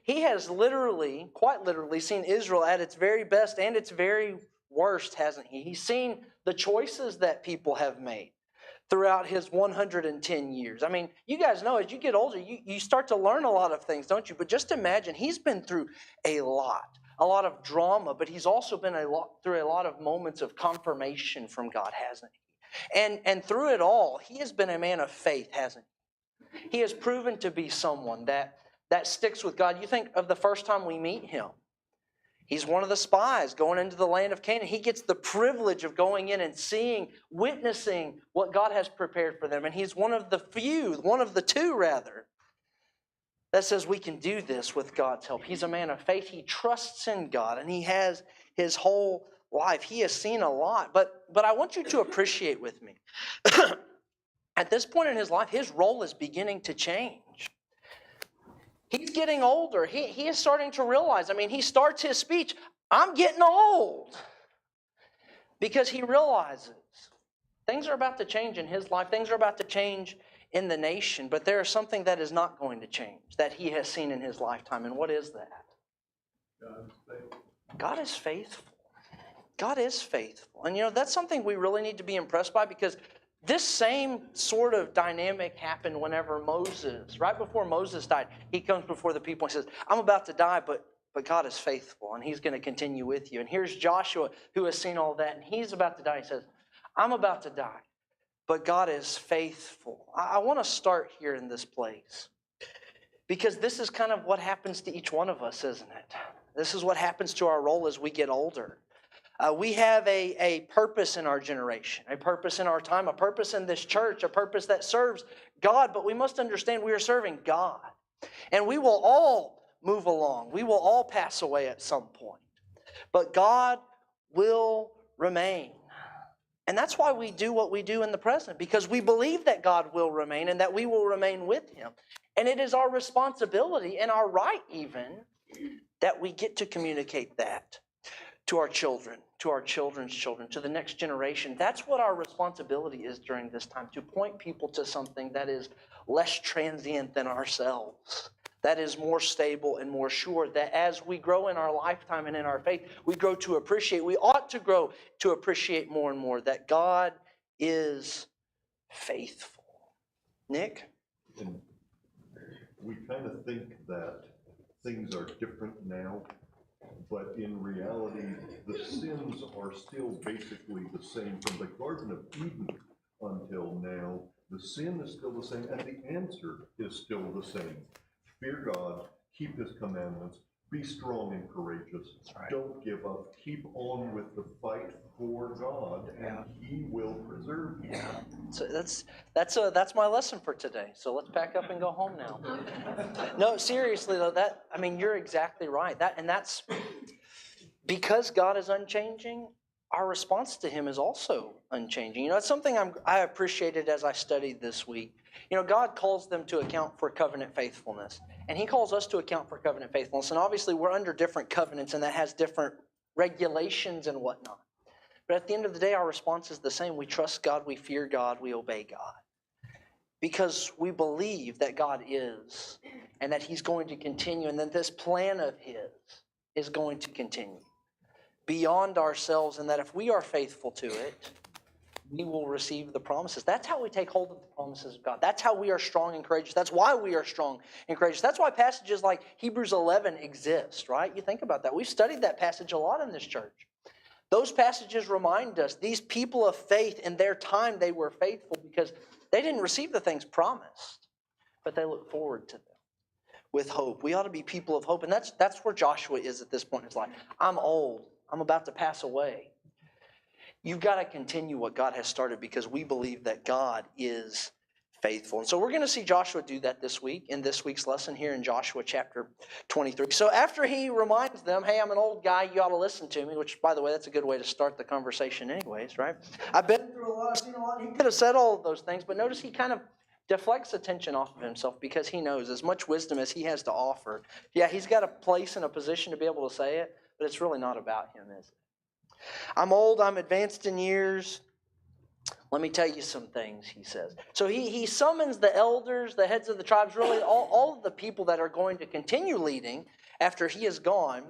he has literally, quite literally, seen Israel at its very best and its very worst, hasn't he? He's seen the choices that people have made throughout his 110 years. I mean, you guys know as you get older, you start to learn a lot of things, don't you? But just imagine, he's been through a lot of drama, but he's also been through a lot of moments of confirmation from God, hasn't he? And through it all, he has been a man of faith, hasn't he? He has proven to be someone that sticks with God. You think of the first time we meet him. He's one of the spies going into the land of Canaan. He gets the privilege of going in and seeing, witnessing what God has prepared for them. And he's one of the few, one of the two rather, that says we can do this with God's help. He's a man of faith. He trusts in God, and he has his whole life. He has seen a lot. But I want you to appreciate with me. At this point in his life, his role is beginning to change. He's getting older. He is starting to realize, I mean, he starts his speech, I'm getting old. Because he realizes things are about to change in his life. Things are about to change in the nation. But there is something that is not going to change that he has seen in his lifetime. And what is that? God is faithful. God is faithful. And that's something we really need to be impressed by, because this same sort of dynamic happened whenever Moses, right before Moses died, he comes before the people and says, I'm about to die, but God is faithful, and he's going to continue with you. And here's Joshua, who has seen all that, and he's about to die. He says, I'm about to die, but God is faithful. I want to start here in this place, because this is kind of what happens to each one of us, isn't it? This is what happens to our role as we get older. We have a purpose in our generation, a purpose in our time, a purpose in this church, a purpose that serves God. But we must understand we are serving God. And we will all move along. We will all pass away at some point. But God will remain. And that's why we do what we do in the present, because we believe that God will remain and that we will remain with him. And it is our responsibility and our right even that we get to communicate that to our children, to our children's children, to the next generation. That's what our responsibility is during this time, to point people to something that is less transient than ourselves, that is more stable and more sure, that as we grow in our lifetime and in our faith, we grow to appreciate, we ought to grow to appreciate more and more that God is faithful. Nick? And we kind of think that things are different now, but in reality, the sins are still basically the same from the Garden of Eden until now. The sin is still the same, and the answer is still the same. Fear God, keep his commandments, be strong and courageous. Right. Don't give up. Keep on with the fight for God, and he will preserve you. Yeah. So that's my lesson for today. So let's pack up and go home now. No, seriously though, you're exactly right. That's because God is unchanging. Our response to him is also unchanging. It's something I appreciated as I studied this week. God calls them to account for covenant faithfulness. And he calls us to account for covenant faithfulness. And obviously we're under different covenants, and that has different regulations and whatnot. But at the end of the day, our response is the same. We trust God, we fear God, we obey God. Because we believe that God is, and that he's going to continue, and that this plan of his is going to continue beyond ourselves, and that if we are faithful to it, we will receive the promises. That's how we take hold of the promises of God. That's how we are strong and courageous. That's why we are strong and courageous. That's why passages like Hebrews 11 exist, right? You think about that. We've studied that passage a lot in this church. Those passages remind us these people of faith, in their time they were faithful because they didn't receive the things promised, but they look forward to them with hope. We ought to be people of hope, and that's where Joshua is at this point in his life. I'm old. I'm about to pass away. You've got to continue what God has started, because we believe that God is faithful. And so we're going to see Joshua do that this week in this week's lesson here in Joshua chapter 23. So after he reminds them, hey, I'm an old guy, you ought to listen to me, which, by the way, that's a good way to start the conversation anyways, right? I've been through a lot, I've seen a lot. He could have said all of those things, but notice he kind of deflects attention off of himself, because he knows as much wisdom as he has to offer. Yeah, he's got a place and a position to be able to say it, but it's really not about him, is it? I'm old, I'm advanced in years. Let me tell you some things, he says. So he summons the elders, the heads of the tribes, really all of the people that are going to continue leading after he is gone.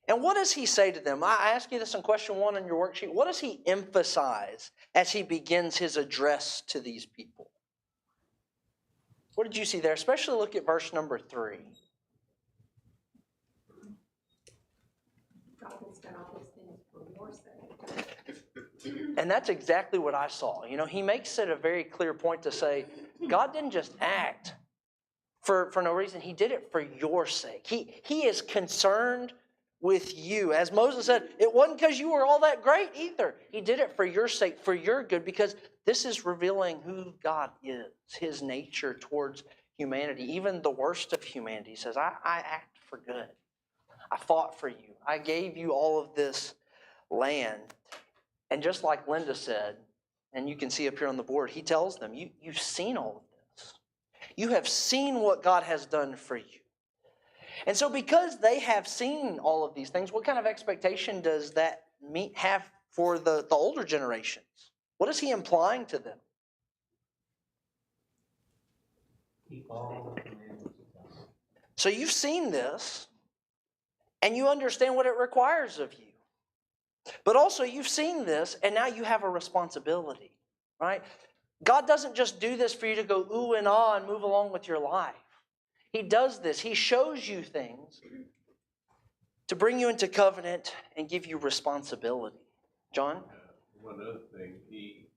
And what does he say to them? I ask you this in question 1 on your worksheet. What does he emphasize as he begins his address to these people? What did you see there? Especially look at verse number 3. God has done all these things for your sake. And that's exactly what I saw. He makes it a very clear point to say, God didn't just act for no reason. He did it for your sake. He is concerned with you. As Moses said, it wasn't because you were all that great either. He did it for your sake, for your good, because this is revealing who God is, his nature towards humanity. Even the worst of humanity says, I act for good. I fought for you. I gave you all of this land. And just like Linda said, and you can see up here on the board, he tells them, you've seen all of this. You have seen what God has done for you. And so because they have seen all of these things, what kind of expectation does that have for the older generations? What is he implying to them? Keep all the commandments of God. So you've seen this, and you understand what it requires of you. But also you've seen this, and now you have a responsibility, right? God doesn't just do this for you to go ooh and ah and move along with your life. He does this. He shows you things to bring you into covenant and give you responsibility. John? One other thing, he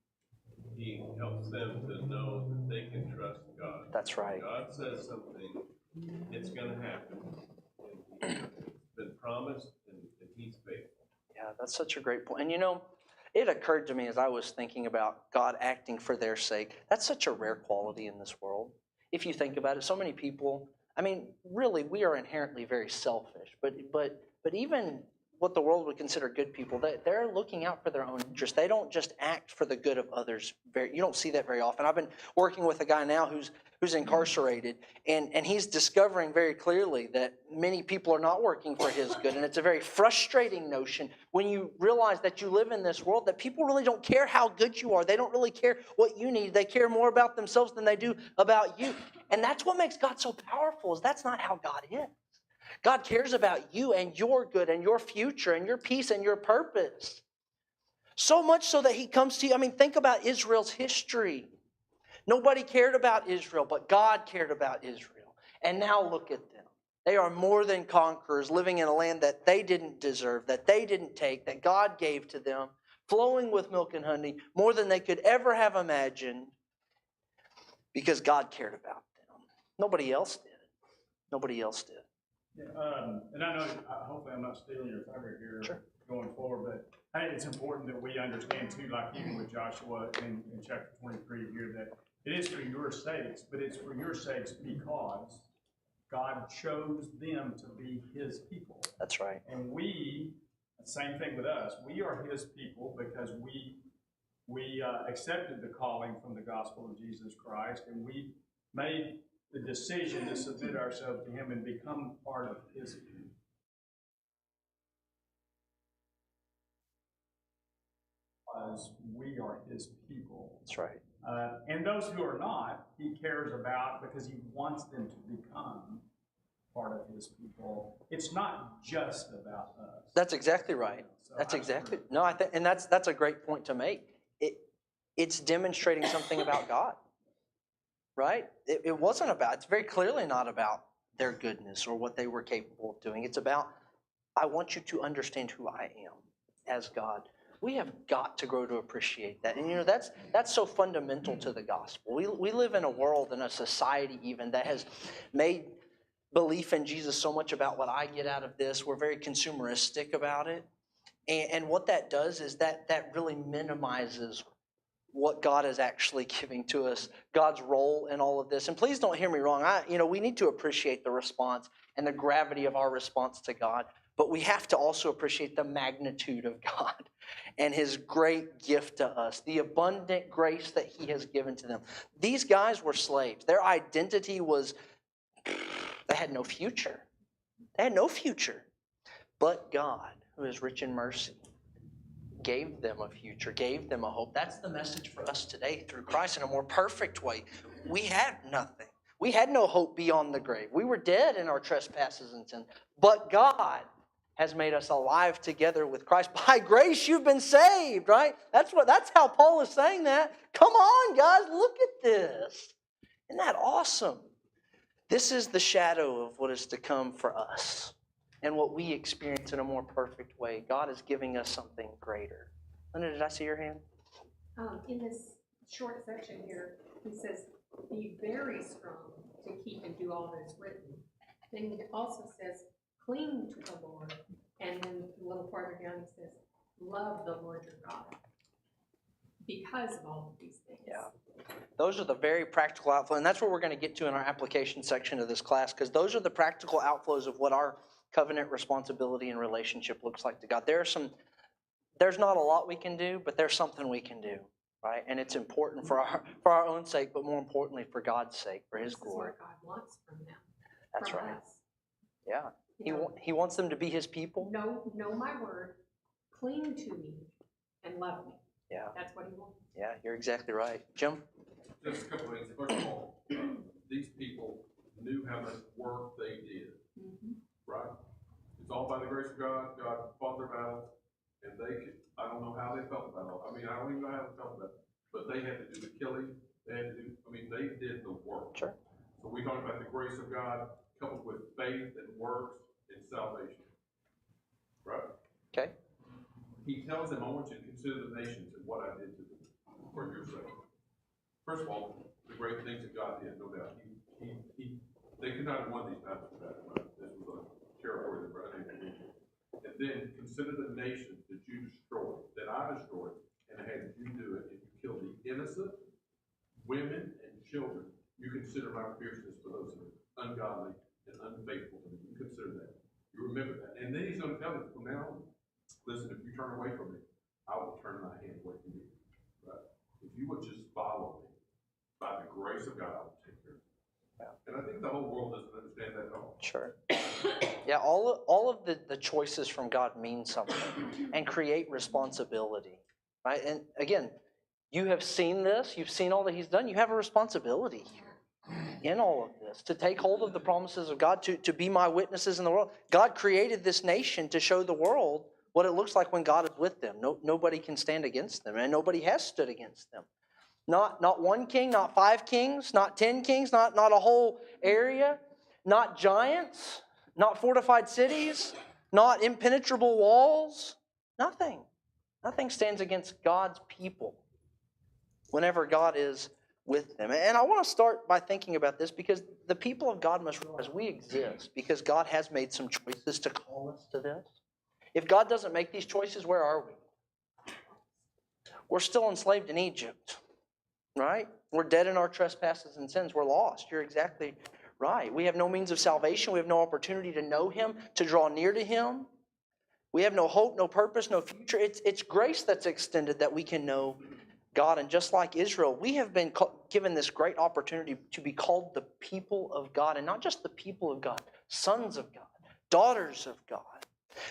helps them to know that they can trust God. That's right. God says something, it's going to happen. And it's been promised, and he's faithful. Yeah, that's such a great point. And it occurred to me as I was thinking about God acting for their sake. That's such a rare quality in this world. If you think about it, so many people, really, we are inherently very selfish. But even what the world would consider good people, they're looking out for their own interests. They don't just act for the good of others. You don't see that very often. I've been working with a guy now who's incarcerated, and he's discovering very clearly that many people are not working for his good. And it's a very frustrating notion when you realize that you live in this world, that people really don't care how good you are. They don't really care what you need. They care more about themselves than they do about you. And that's what makes God so powerful, is that's not how God is. God cares about you and your good and your future and your peace and your purpose. So much so that he comes to you. Think about Israel's history. Nobody cared about Israel, but God cared about Israel. And now look at them. They are more than conquerors, living in a land that they didn't deserve, that they didn't take, that God gave to them, flowing with milk and honey, more than they could ever have imagined, because God cared about them. Nobody else did. Nobody else did. Yeah, and I know, hopefully I'm not stealing your thunder here. Sure. Going forward, but I think it's important that we understand too, like even with Joshua in chapter 23 here, that it is for your sakes, but it's for your sakes because God chose them to be his people. That's right. And same thing with us, we are his people because we accepted the calling from the gospel of Jesus Christ, and we made the decision to submit ourselves to him and become part of his people. Because we are his people. That's right. And those who are not, he cares about because he wants them to become part of his people. It's not just about us. That's exactly right. So That's exactly. No, I think, and that's a great point to make. It's demonstrating something about God. Right? It wasn't about, it's very clearly not about their goodness or what they were capable of doing. It's about, I want you to understand who I am as God. We have got to grow to appreciate that. And that's so fundamental to the gospel. We live in a world and a society even that has made belief in Jesus so much about what I get out of this. We're very consumeristic about it. And what that does is that really minimizes what God is actually giving to us, God's role in all of this. And please don't hear me wrong. We need to appreciate the response and the gravity of our response to God, but we have to also appreciate the magnitude of God and his great gift to us, the abundant grace that he has given to them. These guys were slaves. Their identity was, they had no future. They had no future. But God, who is rich in mercy, gave them a future, gave them a hope. That's the message for us today through Christ in a more perfect way. We had nothing. We had no hope beyond the grave. We were dead in our trespasses and sin. But God has made us alive together with Christ. By grace you've been saved, right? That's how Paul is saying that. Come on, guys, look at this. Isn't that awesome? This is the shadow of what is to come for us and what we experience in a more perfect way. God is giving us something greater. Linda, did I see your hand? In this short section here, he says, be very strong to keep and do all that is written. Then he also says, cling to the Lord. And then a little farther down he says, love the Lord your God. Because of all of these things. Yeah. Those are the very practical outflows. And that's what we're going to get to in our application section of this class, because those are the practical outflows of what our covenant responsibility and relationship looks like to God. There's not a lot we can do, but there's something we can do, right? And it's important for our own sake, but more importantly for God's sake, for His glory. This is what God wants from them. That's from right. us. Yeah. He wants them to be His people. Know my word, cling to me, and love me. Yeah. That's what He wants. Yeah, you're exactly right. Jim? Just a couple of things. First of all, these people knew how much work they did, right? It's all by the grace of God. God fought their battles, and I don't know how they felt about it. I mean, I don't even know how they felt about it, but they had to do the killing. They did the work. Sure. So we talk about the grace of God coupled with faith and works and salvation, right? Okay. He tells them, I want you to consider the nations and what I did to them for your sake. First of all, the great things that God did, no doubt. They could not have won these battles without him. Right? This was a territory that brought into Egypt. And then consider the nations that you destroyed, that I destroyed, and had you do it, and you killed the innocent, women, and children. You consider my fierceness for those who are ungodly and unfaithful to me. You consider that. You remember that. And then he's going to tell them from now on, listen, if you turn away from me, I will turn my hand away from you. Right? If you would just follow me, by the grace of God, I will take care of you. Yeah. And I think the whole world doesn't understand that at all. Sure. Yeah, all of the choices from God mean something and create responsibility, right? And again, you have seen this. You've seen all that He's done. You have a responsibility in all of this to take hold of the promises of God, to be my witnesses in the world. God created this nation to show the world what it looks like when God is with them. Nobody can stand against them, and nobody has stood against them. Not one king, not 5 kings, not 10 kings, not a whole area, not giants, not fortified cities, not impenetrable walls. Nothing. Nothing stands against God's people whenever God is with them. And I want to start by thinking about this, because the people of God must realize we exist because God has made some choices to call us to this. If God doesn't make these choices, where are we? We're still enslaved in Egypt. Right? We're dead in our trespasses and sins. We're lost. You're exactly right. We have no means of salvation. We have no opportunity to know Him, to draw near to Him. We have no hope, no purpose, no future. It's grace that's extended that we can know God. And just like Israel, we have been given this great opportunity to be called the people of God. And not just the people of God, sons of God, daughters of God.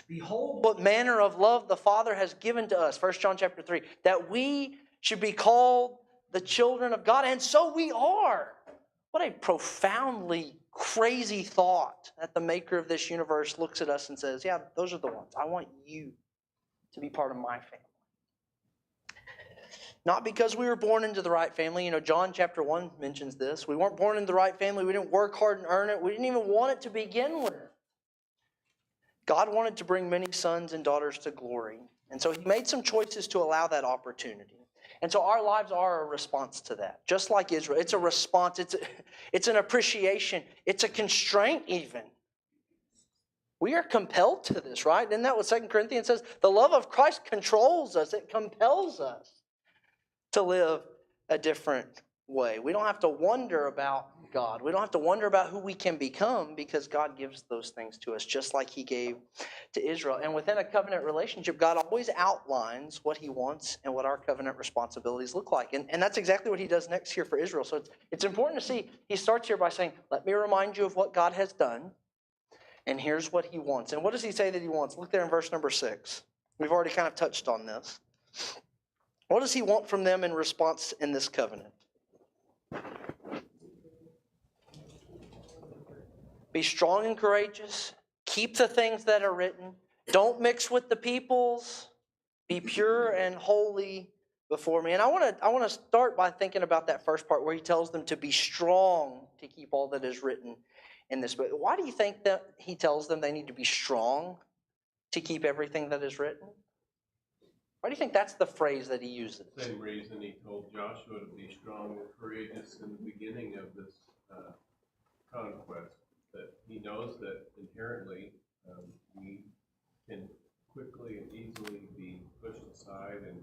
Behold, what manner of love the Father has given to us. 1 John chapter 3. That we should be called the children of God, and so we are. What a profoundly crazy thought that the maker of this universe looks at us and says, yeah, those are the ones. I want you to be part of my family. Not because we were born into the right family. You know, John chapter 1 mentions this. We weren't born into the right family. We didn't work hard and earn it. We didn't even want it to begin with. God wanted to bring many sons and daughters to glory. And so He made some choices to allow that opportunity. And so our lives are a response to that. Just like Israel, it's a response. It's an appreciation. It's a constraint even. We are compelled to this, right? Isn't that what 2 Corinthians says? The love of Christ controls us. It compels us to live a different way. We don't have to wonder about God. We don't have to wonder about who we can become, because God gives those things to us just like He gave to Israel. And within a covenant relationship, God always outlines what He wants and what our covenant responsibilities look like. And that's exactly what He does next here for Israel. So it's important to see, He starts here by saying, let me remind you of what God has done, and here's what He wants. And what does He say that He wants? Look there in verse number 6. We've already kind of touched on this. What does he want from them in response in this covenant? Be strong and courageous. Keep the things that are written. Don't mix with the peoples. Be pure and holy before me. And I want to start by thinking about that first part where he tells them to be strong to keep all that is written in this book. Why do you think that he tells them they need to be strong to keep everything that is written? Why do you think that's the phrase that he uses? Same reason he told Joshua to be strong and courageous in the beginning of this conquest, that he knows that inherently we can quickly and easily be pushed aside and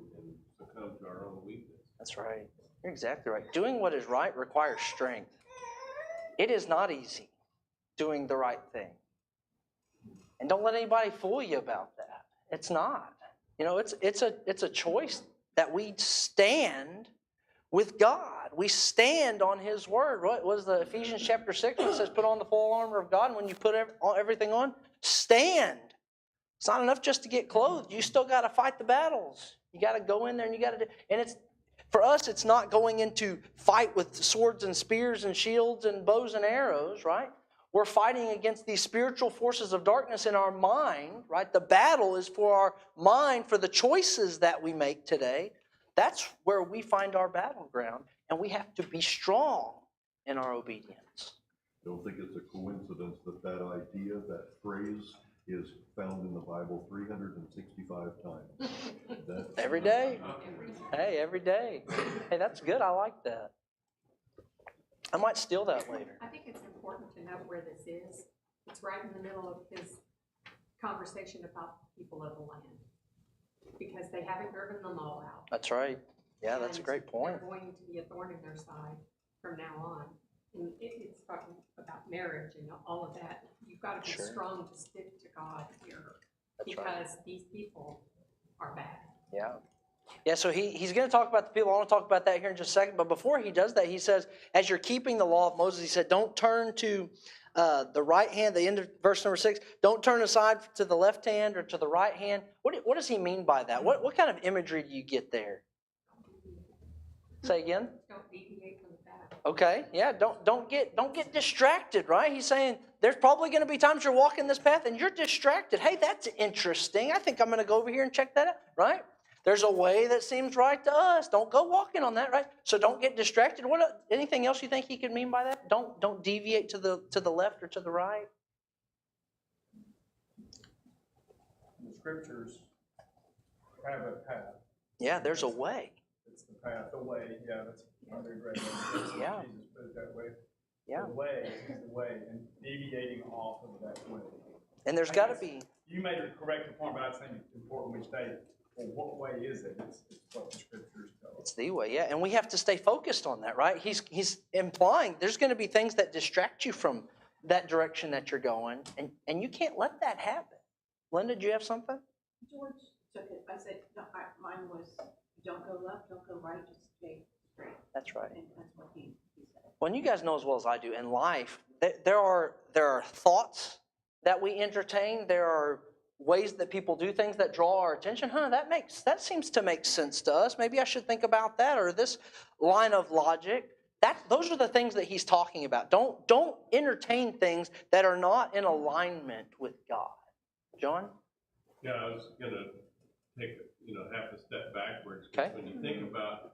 succumb to our own weakness. That's right. You're exactly right. Doing what is right requires strength. It is not easy doing the right thing. And don't let anybody fool you about that. It's not. You know, it's a choice that we stand with God. We stand on His Word. What was the Ephesians chapter 6 when it says put on the full armor of God? And when you put everything on, stand. It's not enough just to get clothed. You still got to fight the battles. You got to go in there and you got to do. And it's for us, it's not going into fight with swords and spears and shields and bows and arrows, right? We're fighting against these spiritual forces of darkness in our mind, right? The battle is for our mind, for the choices that we make today. That's where we find our battleground, and we have to be strong in our obedience. I don't think it's a coincidence that that idea, that phrase, is found in the Bible 365 times. Every day. Hey, every day. Hey, that's good. I like that. I might steal that later. I think it's important to know where this is. It's right in the middle of his conversation about the people of the land, because they haven't driven them all out. That's right. Yeah, that's a great point. They're going to be a thorn in their side from now on. And it's talking about marriage and all of that. You've got to be strong to stick to God here, because these people are bad. Yeah. Yeah, so he's going to talk about the people. I want to talk about that here in just a second. But before he does that, he says, as you're keeping the law of Moses, he said, don't turn to the right hand, the end of verse number 6. Don't turn aside to the left hand or to the right hand. What does he mean by that? What kind of imagery do you get there? Say again? Don't deviate from the path. Okay, yeah, don't get distracted, right? He's saying there's probably going to be times you're walking this path and you're distracted. Hey, that's interesting. I think I'm going to go over here and check that out, right? There's a way that seems right to us. Don't go walking on that, right? So don't get distracted. Anything else you think he could mean by that? Don't deviate to the left or to the right. The scriptures have a path. Yeah, there's a way. It's the path, the way. Yeah, that's another great way. Yeah. Jesus put it that way. Yeah. The way is the way, and deviating off of that way. And there's got to be. You made a correct point, but I think it's important we state, well, what way is it? It's what the scriptures tell us. It's the way, yeah. And we have to stay focused on that, right? He's implying there's going to be things that distract you from that direction that you're going, and you can't let that happen. Linda, do you have something? George took it. I said, no, mine was, don't go left, don't go right, just stay straight. That's right. And that's what he said. Well, you guys know as well as I do, in life, there are thoughts that we entertain. There are ways that people do things that draw our attention. That seems to make sense to us. Maybe I should think about that, or this line of logic. Those are the things that he's talking about. Don't entertain things that are not in alignment with God. John? Yeah, I was gonna take half a step backwards. Okay. When you think about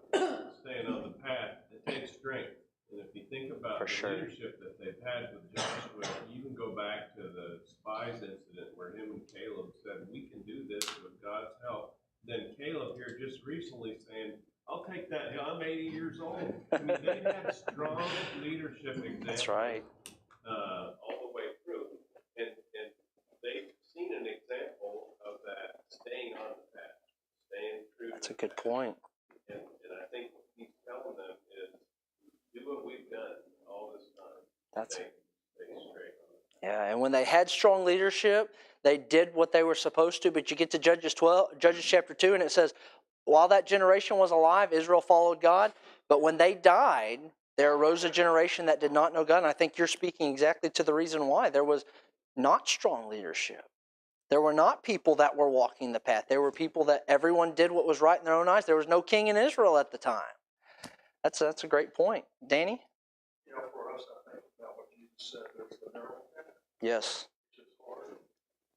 staying on the path, it takes strength. And if you think about the leadership that they've had with Joshua, you can go back to the spies incident where him and Caleb said, we can do this with God's help. Then Caleb here just recently saying, I'll take that hill. I'm 80 years old. I mean, they had strong leadership examples. That's right. All the way through. And they've seen an example of that, staying on the path, staying true. That's a good point. And I think what he's telling them is, do what we've done all this time. Stay straight. Yeah, and when they had strong leadership, they did what they were supposed to. But you get to Judges chapter 2, and it says, while that generation was alive, Israel followed God. But when they died, there arose a generation that did not know God. And I think you're speaking exactly to the reason why. There was not strong leadership. There were not people that were walking the path. There were people that everyone did what was right in their own eyes. There was no king in Israel at the time. That's a great point. Danny? You know, for us, I think about what you said, there's the narrow path, Yes. which is hard,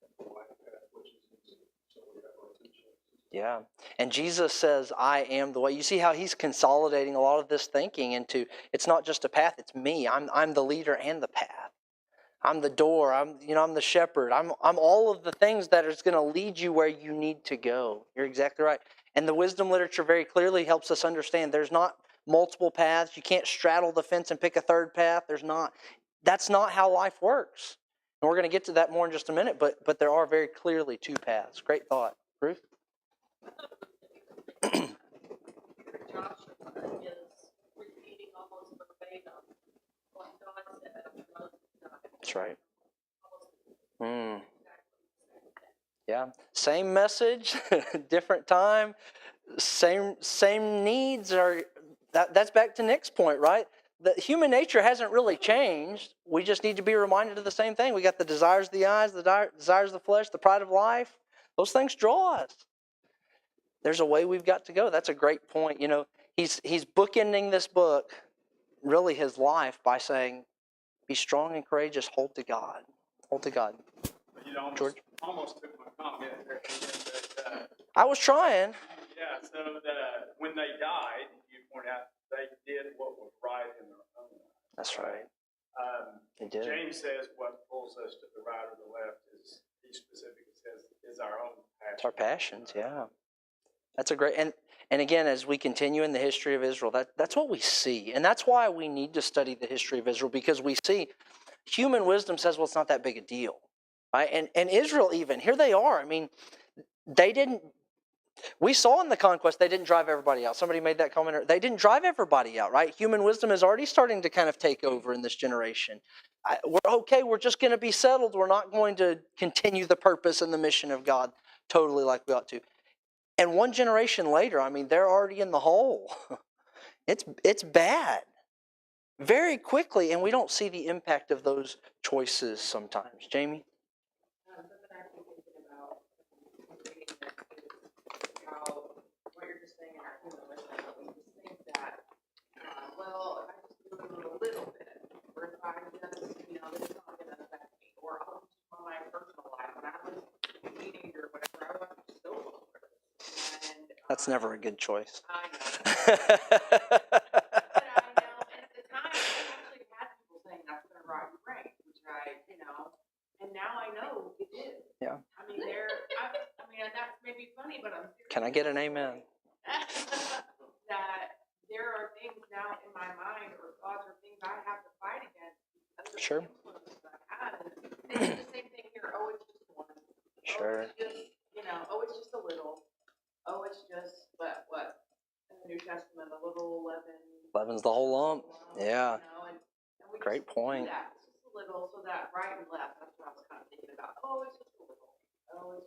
and the wide path, which is easy. So we have our two choices. Yeah. And Jesus says, I am the way. You see how he's consolidating a lot of this thinking into, it's not just a path, it's me. I'm the leader and the path. I'm the door. I'm the shepherd. I'm all of the things that is going to lead you where you need to go. You're exactly right. And the wisdom literature very clearly helps us understand there's not multiple paths. You can't straddle the fence and pick a third path. That's not how life works. And we're going to get to that more in just a minute, but there are very clearly two paths. Great thought. Ruth? Joshua is repeating almost verbatim what God said after Moses died. That's right. Yeah. Same message, different time, same needs are that's back to Nick's point, right? The human nature hasn't really changed. We just need to be reminded of the same thing. We got the desires of the eyes, the desires of the flesh, the pride of life. Those things draw us. There's a way we've got to go. That's a great point. You know, he's bookending this book, really his life, by saying, be strong and courageous, hold to God. Hold to God. You know, George? almost took my comment there. But, I was trying. yeah, so that when they died, you point out, they did what was right in their own eyes. That's right. They did. James says what pulls us to the right or the left is, he specifically says, is our own passion. It's our passions, yeah. That's a great, and again, as we continue in the history of Israel, that's what we see. And that's why we need to study the history of Israel, because we see human wisdom says, well, it's not that big a deal. Right? And Israel even, here they are. I mean, we saw in the conquest, they didn't drive everybody out. Somebody made that comment. They didn't drive everybody out, right? Human wisdom is already starting to kind of take over in this generation. We're okay, we're just going to be settled. We're not going to continue the purpose and the mission of God totally like we ought to. And one generation later, I mean, they're already in the hole. It's bad. Very quickly, and we don't see the impact of those choices sometimes. Jamie? Something I've been thinking about reading this is how, what you're just saying in our human wisdom, we just think that, well, if I just do a little bit, or if I just, this is not going to affect me, or I'll just on my personal life. When I was a teenager or whatever, I watched soap operas. And That's never a good choice. I know. But I know, and at the time, I actually had people saying that's going to rot your brain, which and now I know it did. Yeah. I mean, that's maybe funny, but I'm serious. Can I get an amen? That there are things now in my mind or thoughts or things I have to fight against because of Sure. the influence that I had. And it's the same thing here. Oh, it's just one. Sure. Oh, it's just, it's just a little. Oh, it's just, what? In the New Testament, a little leaven. Leaven's the whole lump. Yeah. And we Great just point. do that. It's just a little, so that right and left, that's what I was kind of thinking about. Oh, it's just a little. Oh, it's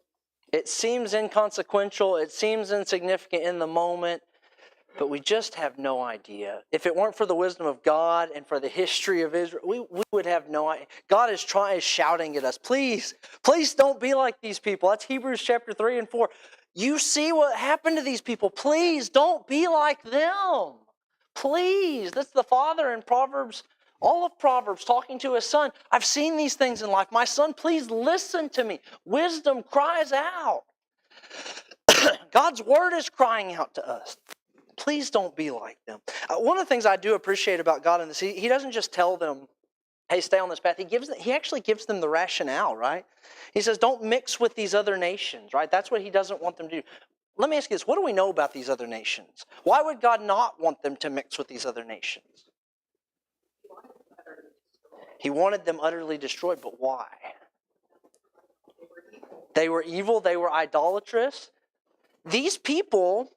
It seems inconsequential. It seems insignificant in the moment, but we just have no idea. If it weren't for the wisdom of God and for the history of Israel, we would have no idea. God is shouting at us, please don't be like these people. That's Hebrews chapter 3 and 4. You see what happened to these people. Please don't be like them. Please. That's the father in Proverbs, all of Proverbs, talking to his son. I've seen these things in life. My son, please listen to me. Wisdom cries out. God's word is crying out to us. Please don't be like them. One of the things I do appreciate about God in this, he doesn't just tell them, hey, stay on this path. He actually gives them the rationale, right? He says, don't mix with these other nations, right? That's what he doesn't want them to do. Let me ask you this. What do we know about these other nations? Why would God not want them to mix with these other nations? He wanted them utterly destroyed, but why? They were evil. They were idolatrous. These people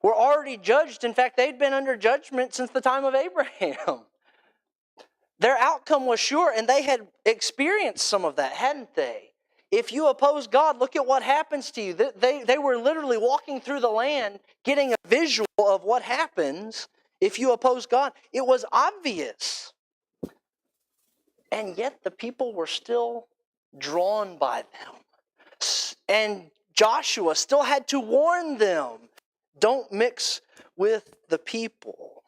were already judged. In fact, they'd been under judgment since the time of Abraham. Their outcome was sure, and they had experienced some of that, hadn't they? If you oppose God, look at what happens to you. They were literally walking through the land, getting a visual of what happens if you oppose God. It was obvious. And yet the people were still drawn by them. And Joshua still had to warn them, don't mix with the people.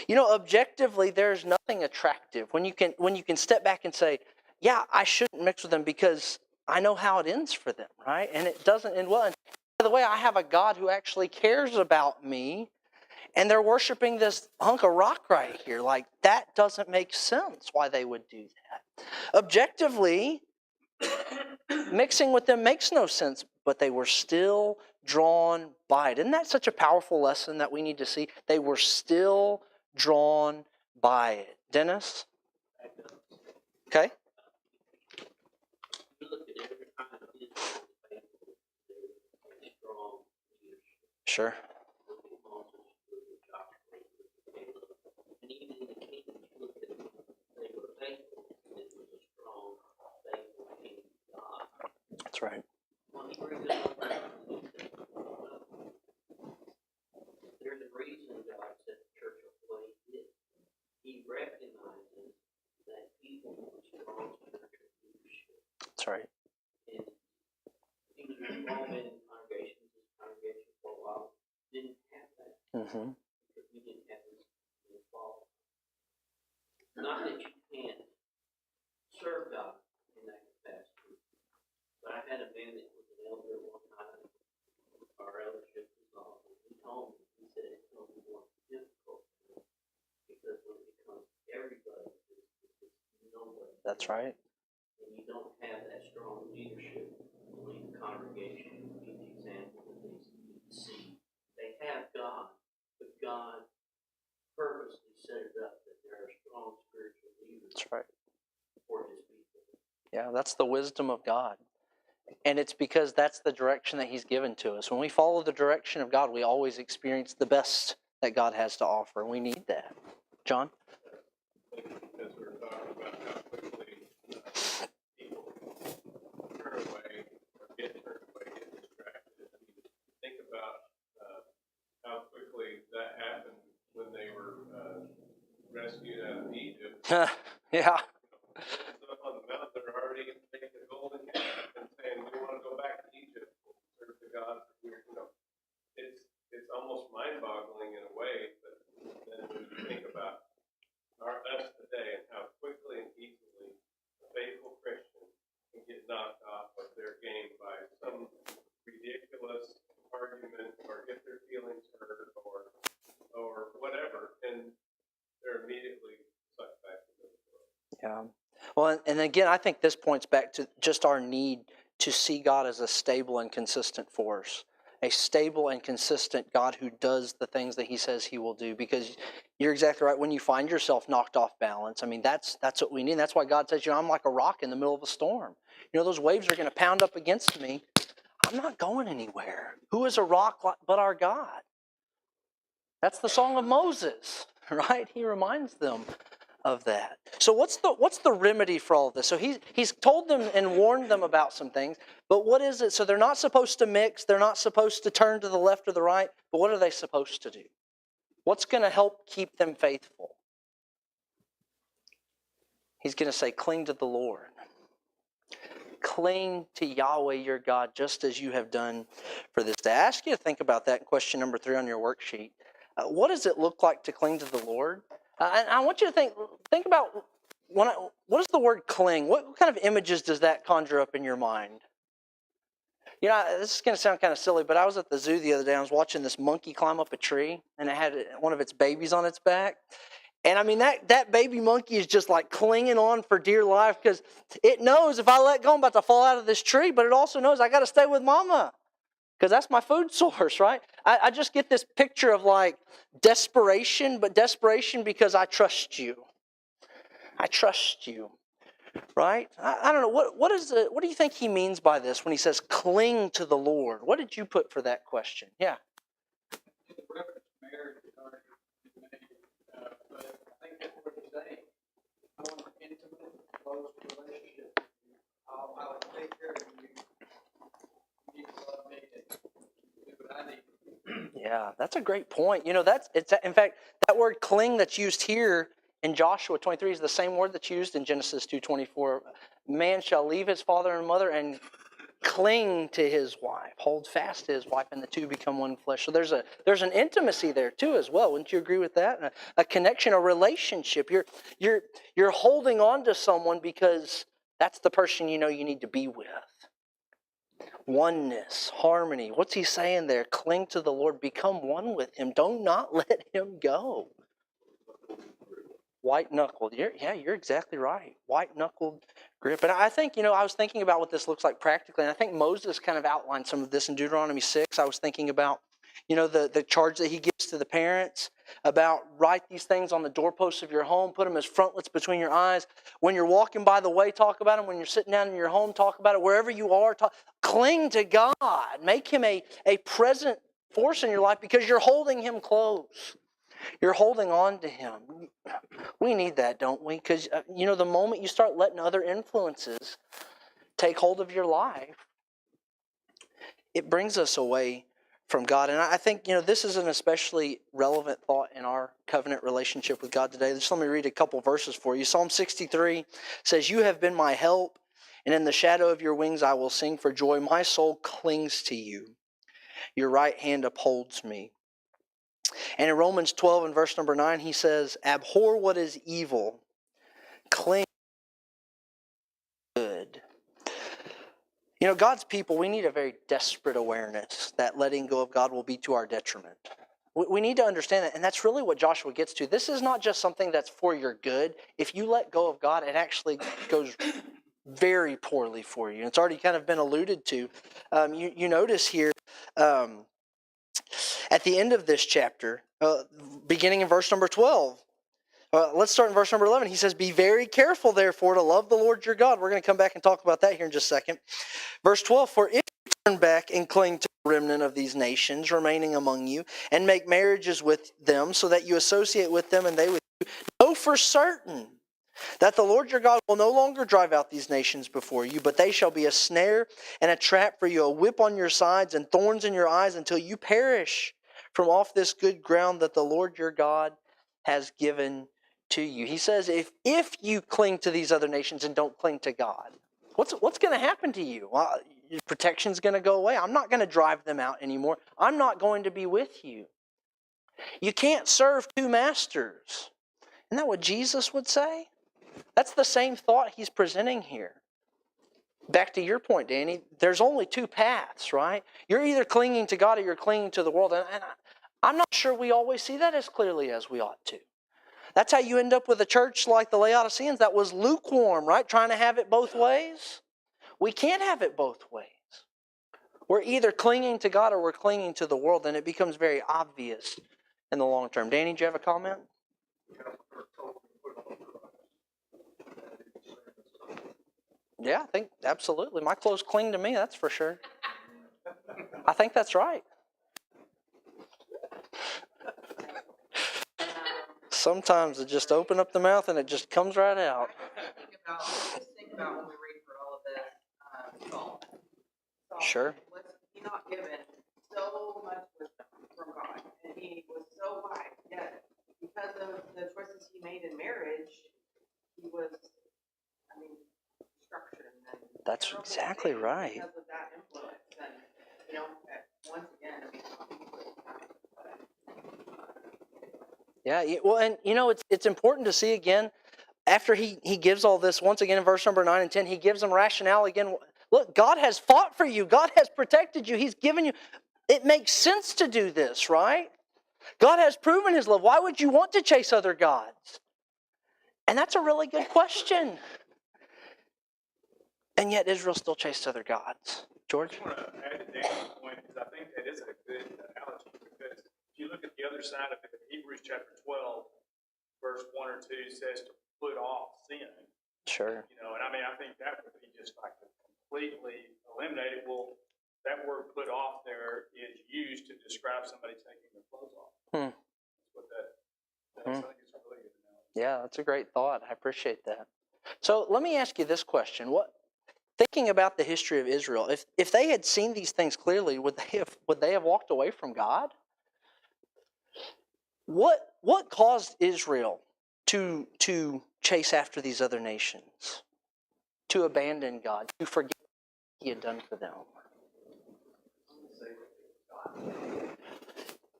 You know, objectively, there's nothing attractive when you can step back and say, yeah, I shouldn't mix with them because I know how it ends for them, right? And it doesn't end well. And by the way, I have a God who actually cares about me, and they're worshiping this hunk of rock right here. Like, that doesn't make sense why they would do that. Objectively, mixing with them makes no sense, but they were still drawn by it. Isn't that such a powerful lesson that we need to see? They were still drawn by it. Dennis? Okay. Sure. That's right. There's a reason God set the church up the way He did. He recognizes that people with strong spiritual leadership. That's right. And he was involved in congregations. His congregation for a while didn't have that. Mm-hmm. Because we didn't have this involved. Not that you can't serve God in that capacity, but I had a man that was an elder at one time. Our eldership was on. He told me, he said it's going to be more difficult because when it becomes everybody, it's nobody. That's right. And you don't have that strong leadership to lead the congregation and be the example that they need to see. They have God, but God purposely set it up that there are strong spiritual leaders. That's right. For His people. Yeah, that's the wisdom of God. And it's because that's the direction that He's given to us. When we follow the direction of God, we always experience the best that God has to offer. We need that. John? Because we're talking about how quickly people turn away or get turned away, get distracted. I mean, think about how quickly that happened when they were rescued out of Egypt. Yeah. Up on the mountain, they're already taking the golden calf and saying, "We want to go back to Egypt and serve the God." It's almost mind-boggling in a way, but then when you think about us today and how quickly and easily a faithful Christian can get knocked off of their game by some ridiculous argument or get their feelings hurt or whatever, and they're immediately sucked back into the world. Yeah. Well, and again, I think this points back to just our need to see God as a stable and consistent force. A stable and consistent God who does the things that He says He will do. Because you're exactly right. When you find yourself knocked off balance, I mean, that's what we need. That's why God says, I'm like a rock in the middle of a storm. Those waves are going to pound up against me. I'm not going anywhere. Who is a rock but our God? That's the song of Moses, right? He reminds them of that. So what's the remedy for all of this? So he's told them and warned them about some things, but what is it? So they're not supposed to mix, they're not supposed to turn to the left or the right, but what are they supposed to do? What's going to help keep them faithful? He's going to say, cling to the Lord. Cling to Yahweh your God, just as you have done for this day. I ask you to think about that in question number 3 on your worksheet. What does it look like to cling to the Lord? And I want you to think about what is the word cling? What kind of images does that conjure up in your mind? This is going to sound kind of silly, but I was at the zoo the other day. I was watching this monkey climb up a tree, and it had one of its babies on its back. And I mean, that baby monkey is just like clinging on for dear life because it knows if I let go, I'm about to fall out of this tree, but it also knows I got to stay with mama because that's my food source, right? I just get this picture of like desperation, but desperation because I trust you. I trust you, right? I don't know. What do you think he means by this when he says cling to the Lord? What did you put for that question? Yeah. The reference to marriage is already been made, but I think that's what he's saying. I want an intimate, close relationship. I'll take care of you. You need to love me and do what I need. Yeah, that's a great point. In fact, that word cling that's used here in Joshua 23 is the same word that's used in Genesis 2:24. Man shall leave his father and mother and cling to his wife, hold fast to his wife, and the two become one flesh. So there's an intimacy there too as well. Wouldn't you agree with that? A connection, a relationship. You're holding on to someone because that's the person you know you need to be with. Oneness, harmony. What's he saying there? Cling to the Lord, become one with him. Don't not let him go. White-knuckled. You're exactly right. White-knuckled grip. And I think, I was thinking about what this looks like practically, and I think Moses kind of outlined some of this in Deuteronomy 6. I was thinking about, the charge that he gives to the parents about write these things on the doorposts of your home, put them as frontlets between your eyes. When you're walking by the way, talk about them. When you're sitting down in your home, talk about it. Wherever you are, cling to God. Make him a present force in your life because you're holding him close. You're holding on to him. We need that, don't we? Because, the moment you start letting other influences take hold of your life, it brings us away from God. And I think, this is an especially relevant thought in our covenant relationship with God today. Just let me read a couple verses for you. Psalm 63 says, "You have been my help, and in the shadow of your wings I will sing for joy. My soul clings to you. Your right hand upholds me." And in Romans 12 and verse number 9, he says, "Abhor what is evil, cling to good." God's people, we need a very desperate awareness that letting go of God will be to our detriment. We need to understand that, and that's really what Joshua gets to. This is not just something that's for your good. If you let go of God, it actually goes very poorly for you. It's already kind of been alluded to. You notice here, at the end of this chapter, beginning in verse number 12, let's start in verse number 11. He says, "Be very careful, therefore, to love the Lord your God." We're going to come back and talk about that here in just a second. Verse 12, "For if you turn back and cling to the remnant of these nations remaining among you, and make marriages with them, so that you associate with them and they with you, know for certain that the Lord your God will no longer drive out these nations before you, but they shall be a snare and a trap for you, a whip on your sides and thorns in your eyes until you perish from off this good ground that the Lord your God has given to you." He says, if you cling to these other nations and don't cling to God, what's going to happen to you? Well, your protection's going to go away. I'm not going to drive them out anymore. I'm not going to be with you. You can't serve two masters. Isn't that what Jesus would say? That's the same thought he's presenting here. Back to your point, Danny, there's only two paths, right? You're either clinging to God or you're clinging to the world. And I'm not sure we always see that as clearly as we ought to. That's how you end up with a church like the Laodiceans that was lukewarm, right? Trying to have it both ways. We can't have it both ways. We're either clinging to God or we're clinging to the world, and it becomes very obvious in the long term. Danny, do you have a comment? Yeah, I think absolutely. My clothes cling to me, that's for sure. I think that's right. Sometimes it just open up the mouth and it just comes right out. Just think about when we read through all of this, Saul. Sure. Was he not given so much wisdom from God? And he was so wise. Yet, because of the choices he made in marriage, he was, structured. And that's exactly right. Because of that influence. And, once again, Yeah, well, and it's important to see again, after he gives all this, once again in verse number 9 and 10, he gives them rationale again. Look, God has fought for you. God has protected you. He's given you. It makes sense to do this, right? God has proven his love. Why would you want to chase other gods? And that's a really good question. And yet Israel still chased other gods. George? I want to add to Dan's point, because I think that is a good analogy, because if you look at the other side of it, Hebrews chapter 12, verse 1 or 2 says to put off sin. Sure. And I think that would be just like to completely eliminate it. Well, that word put off there is used to describe somebody taking their clothes off. That's what that I think it's a really good analogy. Yeah, that's a great thought. I appreciate that. So let me ask you this question. Thinking about the history of Israel, if they had seen these things clearly, would they have walked away from God? What caused Israel to chase after these other nations, to abandon God, to forget he had done for them.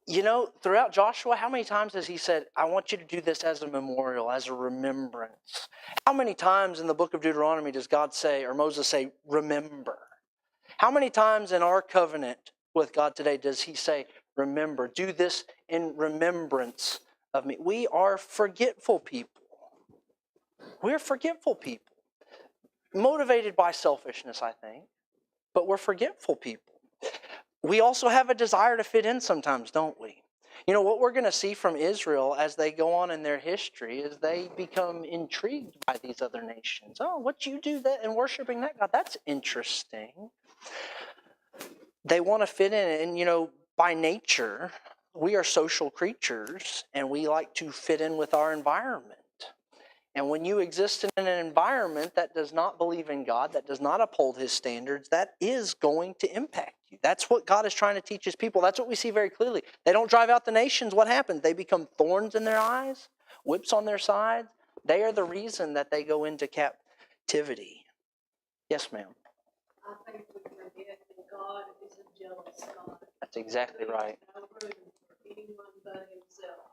You know, throughout Joshua, how many times has he said, I want you to do this as a memorial, as a remembrance? How many times in the book of Deuteronomy does God say, or Moses say, remember? How many times in our covenant with God today does he say, remember, do this in remembrance of me? We are forgetful people. We're forgetful people. Motivated by selfishness, I think, but we're forgetful people. We also have a desire to fit in sometimes, don't we? You know, what we're going to see from Israel as they go on in their history is they become intrigued by these other nations. Oh, what you do that and worshiping that God, that's interesting. They want to fit in, and you know, by nature, we are social creatures, and we like to fit in with our environment. And when you exist in an environment that does not believe in God, that does not uphold His standards, that is going to impact you. That's what God is trying to teach His people. That's what we see very clearly. They don't drive out the nations. What happens? They become thorns in their eyes, whips on their sides. They are the reason that they go into captivity. Yes, ma'am. I think we forget that God is a jealous God. That's exactly right. No room for anyone but Himself.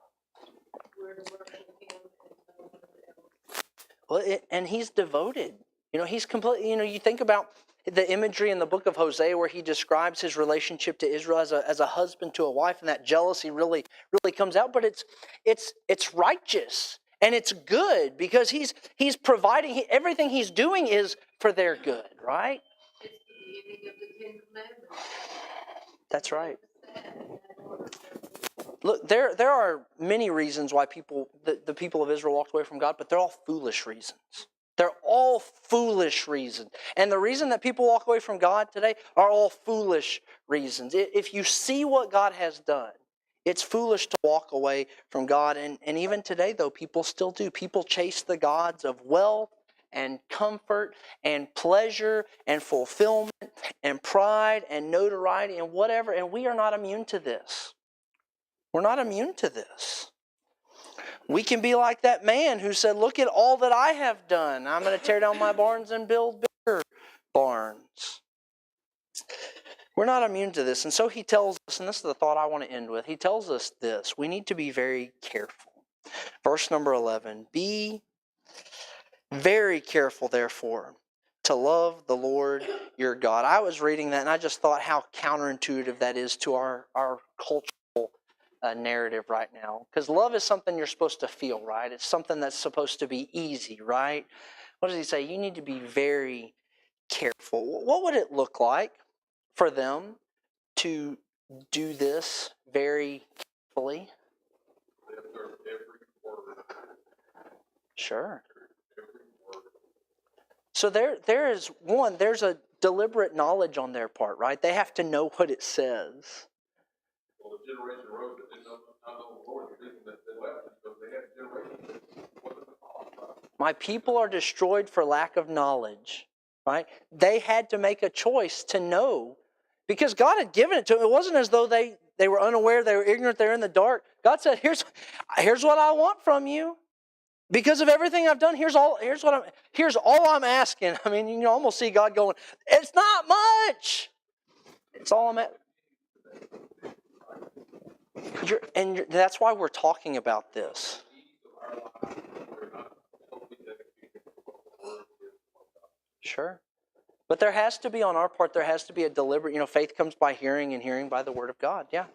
We're to worship Him and no one else. Well, and He's devoted. You know, He's completely, you know, you think about the imagery in the book of Hosea where he describes his relationship to Israel as a husband to a wife, and that jealousy really comes out. But it's righteous and it's good because he's providing, everything he's doing is for their good, right? It's the beginning of the Ten Commandments. That's right. Look, there are many reasons why the people of Israel walked away from God, but they're all foolish reasons. They're all foolish reasons. And the reason that people walk away from God today are all foolish reasons. If you see what God has done, it's foolish to walk away from God. And even today, though, people still do. People chase the gods of wealth and comfort and pleasure and fulfillment and pride and notoriety and whatever. And we are not immune to this. We're not immune to this. We can be like that man who said, look at all that I have done. I'm going to tear down my barns and build bigger barns. We're not immune to this. And so he tells us, and this is the thought I want to end with, he tells us this. We need to be very careful. Verse number 11, be very careful, therefore, to love the Lord your God. I was reading that and I just thought how counterintuitive that is to our cultural narrative right now. Because love is something you're supposed to feel, right? It's something that's supposed to be easy, right? What does he say? You need to be very careful. What would it look like for them to do this very carefully? Sure. So there's a deliberate knowledge on their part, right? They have to know what it says. Well, the generation arose that did not know the Lord. The reason that they left is because they had a generation that wasn't followed. My people are destroyed for lack of knowledge, right? They had to make a choice to know because God had given it to them. It wasn't as though they were unaware, they were ignorant, they're in the dark. God said, here's what I want from you. Because of everything I've done, here's all I'm asking. I mean, you can almost see God going, it's not much. It's all I'm asking. That's why we're talking about this. Sure. But there has to be, on our part, there has to be a deliberate, faith comes by hearing and hearing by the word of God. Yeah.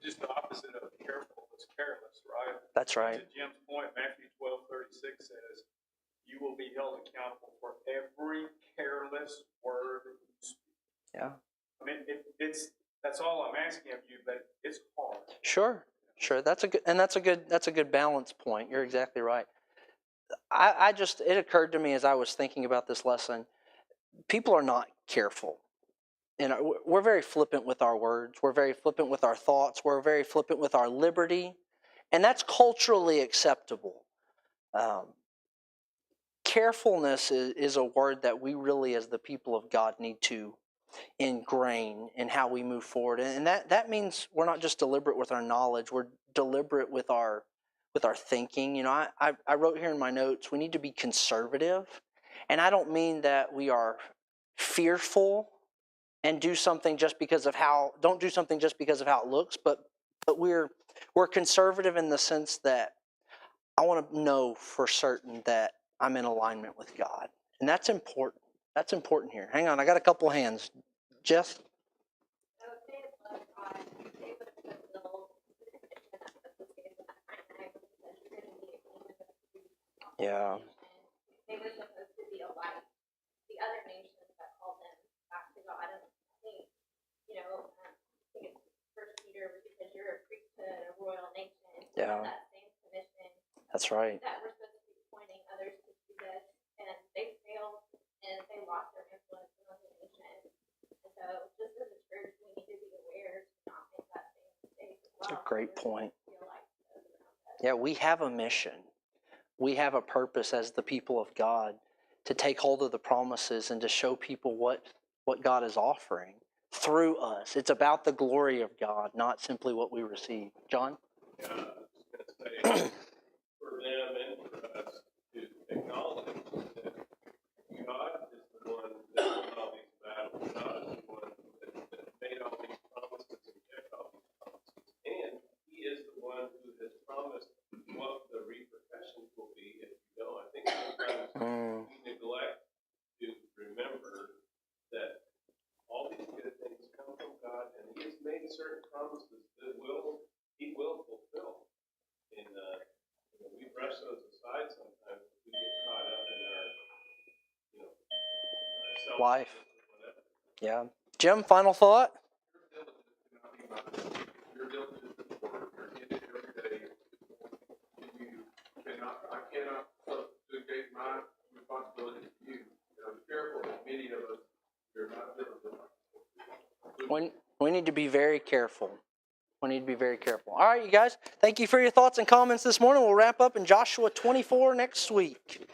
Just the opposite of careful is careless, right? That's right. To Jim's point, Matthew 12:36 says, you will be held accountable for every careless word that you speak. Yeah. I mean, that's all I'm asking of you, but it's hard. Sure. That's a good balance point. You're exactly right. It occurred to me as I was thinking about this lesson, people are not careful. We're very flippant with our words. We're very flippant with our thoughts. We're very flippant with our liberty. And that's culturally acceptable. Carefulness is a word that we really, as the people of God, need to ingrain in how we move forward. And that means we're not just deliberate with our knowledge. We're deliberate with our thinking. I wrote here in my notes, we need to be conservative. And I don't mean that we are fearful and do something just because of how, don't do something just because of how it looks, but we're conservative in the sense that I want to know for certain that I'm in alignment with God. And that's important. That's important here. Hang on, I got a couple hands. Jeff? Yeah. They were supposed to be a light. The other nations that called them back to God, and I think, I think it's First Peter, because you're a priesthood, a royal nation. Yeah. That same commission. That's right. That we're supposed to be pointing others to Jesus, and they failed, and they lost their influence in the nation. And so, just as a church, we need to be aware to not make that same mistake as well. That's a great point. Yeah, we have a mission. We have a purpose as the people of God to take hold of the promises and to show people what God is offering through us. It's about the glory of God, not simply what we receive. John? Yeah, I was just going to say, for them and for us to acknowledge that God is the one that won all these battles. God is the one that made all these promises and kept all these promises. And He is the one who has promised what the repercussions will be if you don't. I think sometimes we neglect to remember that all these good things come from God, and He has made certain promises that He will fulfill. And we brush those aside sometimes. We get caught up in our, our Life. whatever. Yeah. Jim, final thought? Your diligence in the Word, you're in it every day. I cannot subjugate my responsibility to you. And I'm careful that many of us, you're not diligent. We need to be very careful. We need to be very careful. All right, you guys. Thank you for your thoughts and comments this morning. We'll wrap up in Joshua 24 next week.